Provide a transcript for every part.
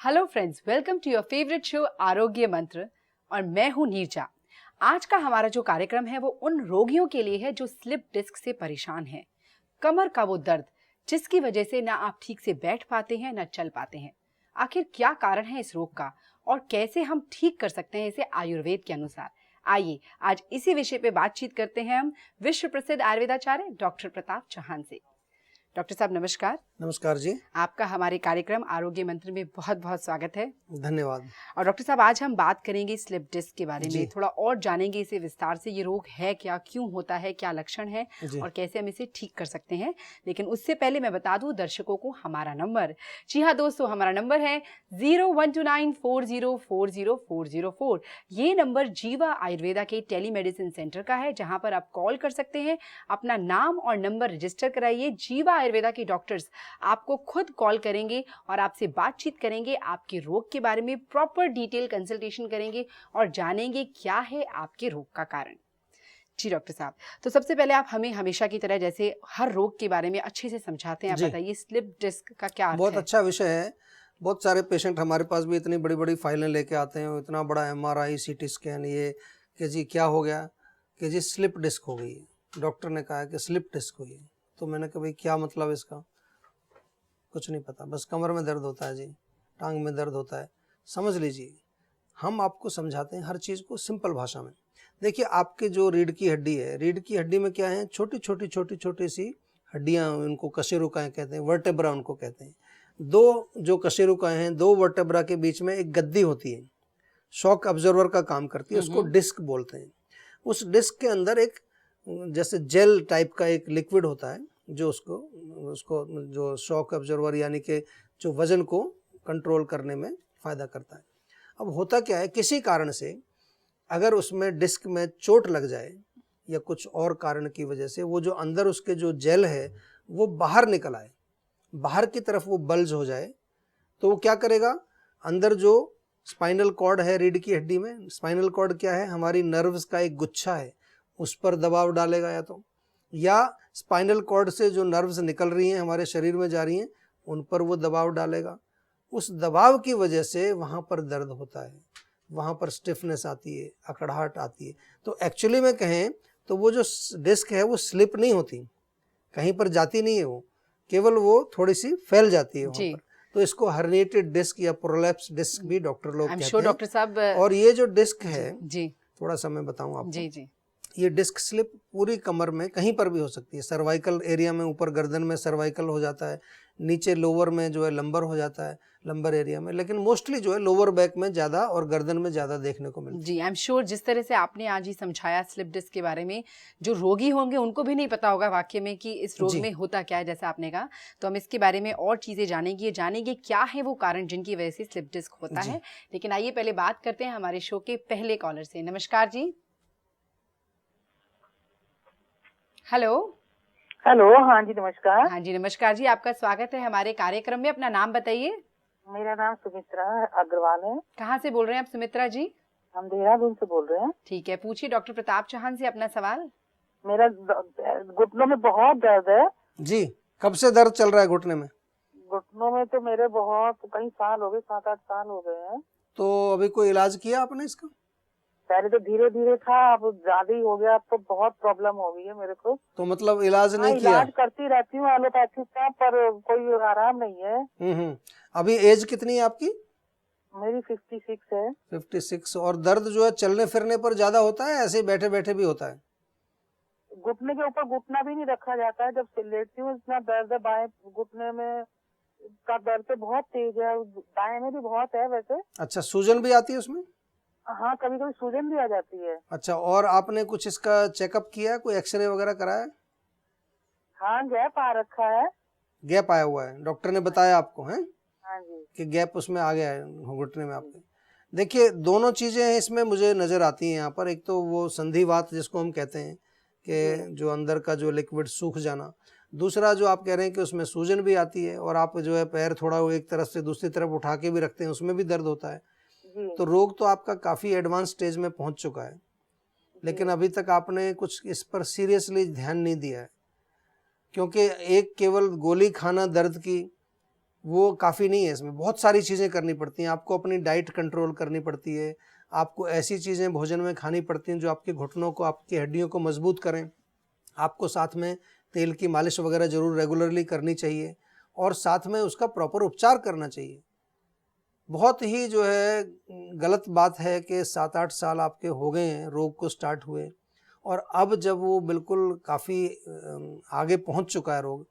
Hello friends, welcome to your favourite show Arogya Mantra और मैं हूं नीरजा। आज का हमारा जो कार्यक्रम है वो उन रोगियों के लिए है जो स्लिप डिस्क से परेशान हैं। कमर का वो दर्द जिसकी वजह से ना आप ठीक से बैठ पाते हैं ना चल पाते हैं। आखिर क्या कारण है इस रोग का और कैसे हम ठीक कर सकते हैं इसे आयुर्वेद के अनुसार। आइए आज इसी विषय पे बातचीत करते हैं हम विश्व प्रसिद्ध आयुर्वेदाचार्य डॉक्टर प्रताप चौहान से। डॉक्टर साहब नमस्कार। नमस्कार जी। आपका हमारे कार्यक्रम आरोग्य मंत्र में बहुत बहुत स्वागत है। धन्यवाद। और डॉक्टर साहब आज हम बात करेंगे स्लिप डिस्क के बारे में, थोड़ा और जानेंगे इसे विस्तार से। ये रोग है क्या, क्यों होता है, क्या लक्षण है और कैसे हम इसे ठीक कर सकते हैं। लेकिन उससे पहले मैं बता दूं दर्शकों को हमारा नंबर। जी हाँ दोस्तों, हमारा नंबर है 0129404040। ये नंबर जीवा आयुर्वेदा के टेलीमेडिसिन सेंटर का है, जहां पर आप कॉल कर सकते हैं। अपना नाम और नंबर रजिस्टर कराइए। जीवा आयुर्वेदा के डॉक्टर्स आपको खुद कॉल करेंगे और आपसे बातचीत करेंगे, आपके रोग के बारे में प्रॉपर डिटेल कंसल्टेशन करेंगे और जानेंगे क्या है आपके रोग का कारण। जी डॉक्टर साहब, तो सबसे पहले आप हमें हमेशा की तरह जैसे हर रोग के बारे में अच्छे से समझाते हैं, आप बताइए स्लिप डिस्क का क्या अर्थ बहुत है? अच्छा विषय है। बहुत सारे पेशेंट हमारे पास भी इतनी बड़ी बड़ी फाइलें लेके आते हैं, इतना बड़ा MRI CT स्कैन, ये कि जी क्या हो गया, कि जी स्लिप डिस्क हो गई। डॉक्टर ने कहा कि स्लिप डिस्क हुई है। तो मैंने कहा भाई क्या मतलब इसका, कुछ नहीं पता, बस कमर में दर्द होता है जी, टांग में दर्द होता है। समझ लीजिए, हम आपको समझाते हैं हर चीज़ को सिंपल भाषा में। देखिए, आपके जो रीढ़ की हड्डी है, रीढ़ की हड्डी में क्या है, छोटी छोटी सी हड्डियाँ, उनको कशेरुकाएँ कहते हैं, वर्टेब्रा उनको कहते हैं। दो जो कशेरुकाएँ हैं, दो वर्टेब्रा के बीच में एक गद्दी होती है, शॉक ऑब्जर्वर का काम करती है, उसको डिस्क बोलते हैं। उस डिस्क के अंदर एक जैसे जेल टाइप का एक लिक्विड होता है, जो उसको जो शॉक ऑब्जर्वर यानी कि जो वजन को कंट्रोल करने में फ़ायदा करता है। अब होता क्या है, किसी कारण से अगर उसमें डिस्क में चोट लग जाए या कुछ और कारण की वजह से वो जो अंदर उसके जो जेल है वो बाहर निकल आए, बाहर की तरफ वो बल्ज हो जाए, तो वो क्या करेगा, अंदर जो स्पाइनल कॉर्ड है रीढ़ की हड्डी में, स्पाइनल कॉर्ड क्या है, हमारी नर्व्स का एक गुच्छा है, उस पर दबाव डालेगा, या स्पाइनल कॉर्ड से जो नर्व्स निकल रही हैं हमारे शरीर में जा रही हैं उन पर वो दबाव डालेगा। उस दबाव की वजह से वहाँ पर दर्द होता है, वहाँ पर स्टिफनेस आती है, अकड़ाहट आती है। तो एक्चुअली में कहें तो वो जो डिस्क है वो स्लिप नहीं होती, कहीं पर जाती नहीं है, वो केवल वो थोड़ी सी फैल जाती है वहाँ पर। तो इसको हर्निएटेड डिस्क या प्रोलैप्स डिस्क भी डॉक्टर लोग कहते हैं। डॉक्टर साहब, और ये जो डिस्क है जी थोड़ा सा मैं बताऊं आपको। जी। ये डिस्क स्लिप पूरी कमर में कहीं पर भी हो सकती है। सर्वाइकल एरिया में, ऊपर गर्दन में सर्वाइकल हो जाता है, नीचे लोअर में जो है लंबर हो जाता है, लंबर एरिया में, लेकिन मोस्टली जो है लोअर बैक में ज़्यादा और गर्दन में ज़्यादा देखने को मिलती है। जी, आई एम श्योर जिस तरह से आपने आज ही समझाया स्लिप डिस्क के बारे में, जो रोगी होंगे उनको भी नहीं पता होगा वाकई में कि इस रोग में होता क्या है, जैसा आपने कहा। तो हम इसके बारे में और चीज़ें जानेंगे क्या है वो कारण जिनकी वजह से स्लिप डिस्क होता है। लेकिन आइए पहले बात करते हैं हमारे शो के पहले कॉलर से। नमस्कार जी। हेलो। हाँ जी नमस्कार। हाँ जी नमस्कार जी, आपका स्वागत है हमारे कार्यक्रम में। अपना नाम बताइए। मेरा नाम सुमित्रा अग्रवाल है। कहाँ से बोल रहे हैं आप सुमित्रा जी? हम देहरादून से बोल रहे हैं। ठीक है, पूछिए डॉक्टर प्रताप चौहान से अपना सवाल। मेरा घुटनों में बहुत दर्द है। जी, कब से दर्द चल रहा है घुटने में? घुटनों में तो मेरे बहुत कई साल हो गए, 7-8 साल हो गए हैं। तो अभी कोई इलाज किया आपने इसका? पहले तो धीरे धीरे था, अब ज्यादा ही हो गया, अब तो बहुत प्रॉब्लम हो गई है मेरे को। तो मतलब इलाज नहीं किया? इलाज करती रहती हूँ एलोपैथी का, पर कोई आराम नहीं है। अभी एज कितनी है आपकी? मेरी 56 है। 56। और दर्द जो है चलने फिरने पर ज्यादा होता है, ऐसे बैठे बैठे भी होता है? घुटने के ऊपर घुटना भी नहीं रखा जाता है, जब लेटती हूँ इतना दर्द है। बाएं घुटने में का दर्द तो बहुत तेज है, दाएं में भी बहुत है वैसे। अच्छा, सूजन भी आती है उसमें? हाँ, कभी कभी सूजन भी आ जाती है। अच्छा, और आपने कुछ इसका चेकअप किया है, कोई एक्सरे वगैरह कराया? हाँ, गैप आ रखा है। गैप आया हुआ है, डॉक्टर ने बताया आपको है हाँ जी, कि गैप उसमें आ गया है घुटने में आपके? देखिए, दोनों चीजें हैं इसमें मुझे नजर आती हैं यहाँ पर। एक तो वो संधिवात जिसको हम कहते हैं कि जो अंदर का जो लिक्विड सूख जाना, दूसरा जो आप कह रहे हैं कि उसमें सूजन भी आती है, और आप जो है पैर थोड़ा वो एक तरफ से दूसरी तरफ उठा के भी रखते हैं, उसमें भी दर्द होता है। तो रोग तो आपका काफी एडवांस स्टेज में पहुंच चुका है, लेकिन अभी तक आपने कुछ इस पर सीरियसली ध्यान नहीं दिया है। क्योंकि एक केवल गोली खाना दर्द की वो काफ़ी नहीं है। इसमें बहुत सारी चीज़ें करनी पड़ती हैं। आपको अपनी डाइट कंट्रोल करनी पड़ती है, आपको ऐसी चीज़ें भोजन में खानी पड़ती हैं जो आपके घुटनों को, आपकी हड्डियों को मजबूत करें। आपको साथ में तेल की मालिश वगैरह ज़रूर रेगुलरली करनी चाहिए और साथ में उसका प्रॉपर उपचार करना चाहिए। बहुत ही जो है गलत बात है कि 7-8 साल आपके हो गए हैं रोग को स्टार्ट हुए, और अब जब वो बिल्कुल काफ़ी आगे पहुंच चुका है रोग,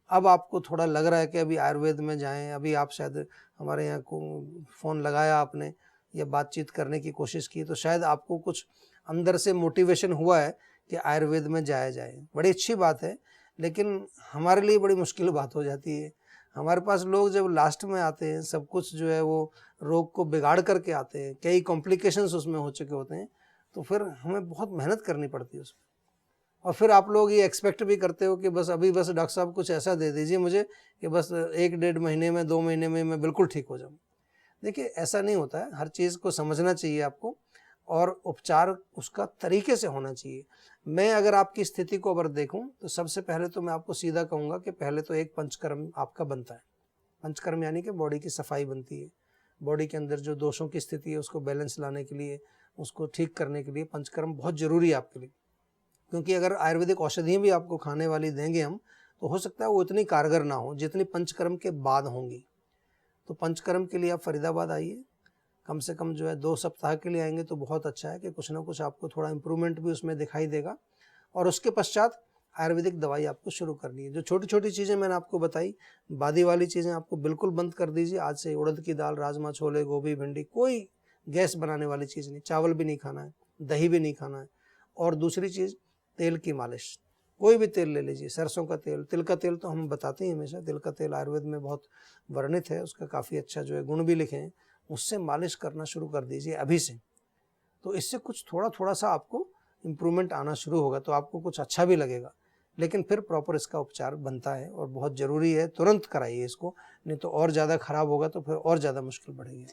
अब आपको थोड़ा लग रहा है कि अभी आयुर्वेद में जाएं। अभी आप शायद हमारे यहाँ को फ़ोन लगाया आपने या बातचीत करने की कोशिश की, तो शायद आपको कुछ अंदर से मोटिवेशन हुआ है कि आयुर्वेद में जाया जाए। बड़ी अच्छी बात है, लेकिन हमारे लिए बड़ी मुश्किल बात हो जाती है। हमारे पास लोग जब लास्ट में आते हैं, सब कुछ जो है वो रोग को बिगाड़ करके आते हैं, कई कॉम्प्लिकेशंस उसमें हो चुके होते हैं, तो फिर हमें बहुत मेहनत करनी पड़ती है उसमें। और फिर आप लोग ये एक्सपेक्ट भी करते हो कि बस अभी बस डॉक्टर साहब कुछ ऐसा दे दीजिए मुझे कि बस 1-1.5 महीने में, 2 महीने में मैं बिल्कुल ठीक हो जाऊँ। देखिए, ऐसा नहीं होता है। हर चीज़ को समझना चाहिए आपको, और उपचार उसका तरीके से होना चाहिए। मैं अगर आपकी स्थिति को अगर देखूं तो सबसे पहले तो मैं आपको सीधा कहूँगा कि पहले तो एक पंचकर्म आपका बनता है। पंचकर्म यानी कि बॉडी की सफाई बनती है। बॉडी के अंदर जो दोषों की स्थिति है उसको बैलेंस लाने के लिए, उसको ठीक करने के लिए पंचकर्म बहुत ज़रूरी है आपके लिए। क्योंकि अगर आयुर्वेदिक औषधियाँ भी आपको खाने वाली देंगे हम, तो हो सकता है वो इतनी कारगर ना हो जितनी पंचकर्म के बाद होंगी। तो पंचकर्म के लिए आप फरीदाबाद आइए, कम से कम जो है 2 सप्ताह के लिए आएंगे तो बहुत अच्छा है कि कुछ ना कुछ आपको थोड़ा इम्प्रूवमेंट भी उसमें दिखाई देगा। और उसके पश्चात आयुर्वेदिक दवाई आपको शुरू करनी है। जो छोटी छोटी चीज़ें मैंने आपको बताई, बादी वाली चीज़ें आपको बिल्कुल बंद कर दीजिए आज से। उड़द की दाल, राजमा, छोले, गोभी, भिंडी, कोई गैस बनाने वाली चीज़ नहीं। चावल भी नहीं खाना है, दही भी नहीं खाना है। और दूसरी चीज़, तेल की मालिश। कोई भी तेल ले लीजिए, सरसों का तेल, तिल का तेल तो हम बताते हैं हमेशा। तिल का तेल आयुर्वेद में बहुत वर्णित है, उसका काफ़ी अच्छा जो है गुण भी लिखे हैं। उससे मालिश करना शुरू कर दीजिए अभी से। तो इससे कुछ थोड़ा सा आपको इम्प्रूवमेंट आना शुरू होगा, तो आपको कुछ अच्छा भी लगेगा। लेकिन फिर प्रॉपर इसका उपचार बनता है और बहुत ज़रूरी है। तुरंत कराइए इसको, नहीं तो और ज़्यादा खराब होगा तो फिर और ज़्यादा मुश्किल बढ़ेगी।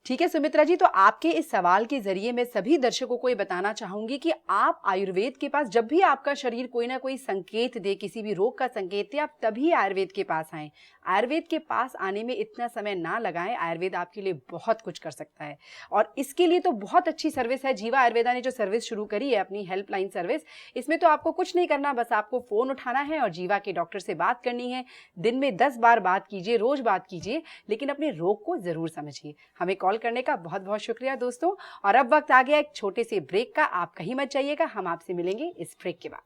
ठीक है सुमित्रा जी, तो आपके इस सवाल के जरिए मैं सभी दर्शकों को ये बताना चाहूंगी कि आप आयुर्वेद के पास, जब भी आपका शरीर कोई ना कोई संकेत दे, किसी भी रोग का संकेत दे, आप तभी आयुर्वेद के पास आएं। आयुर्वेद के पास आने में इतना समय ना लगाएं। आयुर्वेद आपके लिए बहुत कुछ कर सकता है, और इसके लिए तो बहुत अच्छी सर्विस है। जीवा आयुर्वेदा ने जो सर्विस शुरू करी है, अपनी हेल्पलाइन सर्विस, इसमें तो आपको कुछ नहीं करना, बस आपको फ़ोन उठाना है और जीवा के डॉक्टर से बात करनी है। दिन में 10 बार बात कीजिए, रोज़ बात कीजिए, लेकिन अपने रोग को ज़रूर समझिए। हमें कॉल करने का बहुत बहुत शुक्रिया दोस्तों। और अब वक्त आ गया एक छोटे से ब्रेक का। आप कहीं मत जाइएगा, हम आपसे मिलेंगे इस ब्रेक के बाद।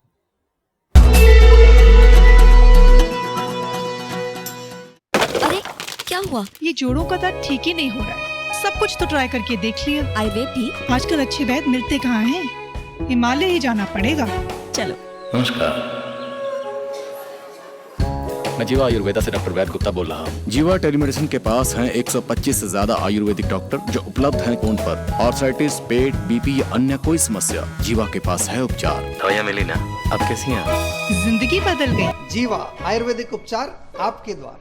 अरे क्या हुआ? ये जोड़ों का दर्द ठीक ही नहीं हो रहा है। सब कुछ तो ट्राई करके देख लिया। आयुर्वेद भी? आजकल अच्छे वैद्य मिलते कहाँ हैं? हिमालय ही जाना पड़ेगा। चलो। नमस्कार, मैं जीवा आयुर्वेदा से डॉक्टर वैद्य गुप्ता बोल रहा हूँ। जीवा टेलीमेडिसिन के पास हैं 125 से ज्यादा आयुर्वेदिक डॉक्टर जो उपलब्ध हैं फोन पर। आर्थराइटिस, पेट, बीपी या अन्य कोई समस्या, जीवा के पास है उपचार। दवाइयाँ मिली ना? अब कैसी हैं आप? जिंदगी बदल गई। जीवा आयुर्वेदिक उपचार आपके द्वार।